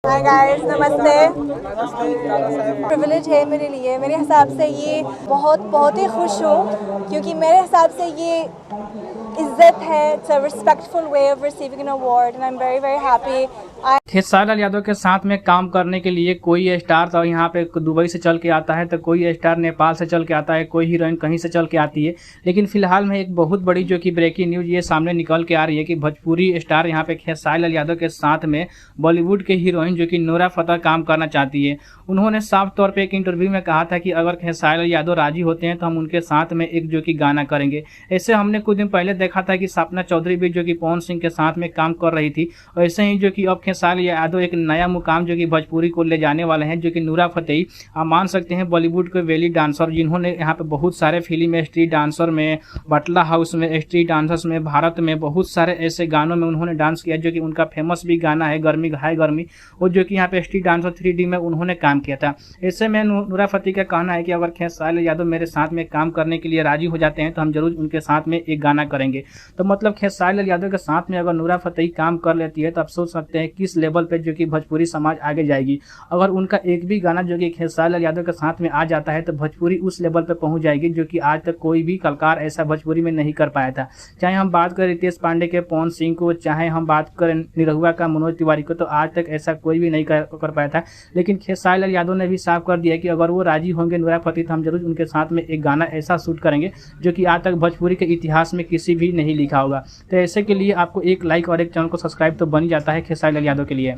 Hi guys, नमस्ते। Privilege है मेरे लिए। मेरे हिसाब से ये बहुत ही खुश हूँ क्योंकि मेरे हिसाब से ये इज्जत है। It's a respectful way of receiving an award and I am very very happy. Khesari Lal Yadav के साथ में काम करने के लिए कोई स्टार तो यहाँ पे दुबई से चल के आता है, तो कोई स्टार नेपाल से चल के आता है, कोई हीरोइन कहीं से चल के आती है। लेकिन फिलहाल में एक बहुत बड़ी जो कि ब्रेकिंग न्यूज ये सामने निकल के आ रही है कि भोजपुरी स्टार यहाँ पे खेसारी लाल यादव के साथ में बॉलीवुड के हीरोइन जो कि नूरा फतेही काम करना चाहती है। उन्होंने साफ तौर पर एक इंटरव्यू में कहा था कि अगर खेसारी लाल यादव राजी होते हैं तो हम उनके साथ में एक जो कि गाना करेंगे। ऐसे हमने कुछ दिन पहले देखा था कि सपना चौधरी भी जो कि पवन सिंह के साथ में काम कर रही थी। ऐसे ही जो कि अब खेसारी यादव एक नया मुकाम जो कि भोजपुरी को ले जाने वाले हैं, जो कि नूरा फतेही आप मान सकते हैं बॉलीवुड के वेली डांसर, जिन्होंने यहाँ पे बहुत सारे फिल्म स्ट्रीट डांसर में, बटला हाउस में, स्ट्रीट डांसर्स में, भारत में बहुत सारे ऐसे गानों में उन्होंने डांस किया। जो कि उनका फेमस भी गाना है गर्मी है गर्मी, और जो कि यहाँ पे स्ट्रीट डांसर 3D में उन्होंने काम किया था। ऐसे में नूरा फतेही का कहना है कि अगर खेसारी यादव मेरे साथ में काम करने के लिए राजी हो जाते हैं तो हम जरूर उनके साथ में एक गाना करेंगे। तो मतलब खेसारी यादव के साथ में अगर नूरा फतेही काम कर लेती है तो आप सोच सकते हैं किस लेवल पे जो कि भोजपुरी समाज आगे जाएगी। अगर उनका एक भी गाना जो कि खेसारी लाल यादव के साथ में आ जाता है तो भोजपुरी उस लेवल पे पहुंच जाएगी जो कि आज तक कोई भी कलाकार ऐसा भोजपुरी में नहीं कर पाया था। चाहे हम बात करें रितेश पांडे के पवन सिंह को, चाहे हम बात करें निरहुआ का मनोज तिवारी को, तो आज तक ऐसा कोई भी नहीं कर पाया था। लेकिन खेसारी लाल यादव ने भी साफ कर दिया कि अगर वो राजी होंगे नूरा फतेही तो हम जरूर उनके साथ में एक गाना ऐसा शूट करेंगे जो कि आज तक भोजपुरी के इतिहास में किसी भी नहीं लिखा होगा। तो ऐसे के लिए आपको एक लाइक और एक चैनल को सब्सक्राइब तो बन ही जाता है खेसारी लाल यादव के लिए।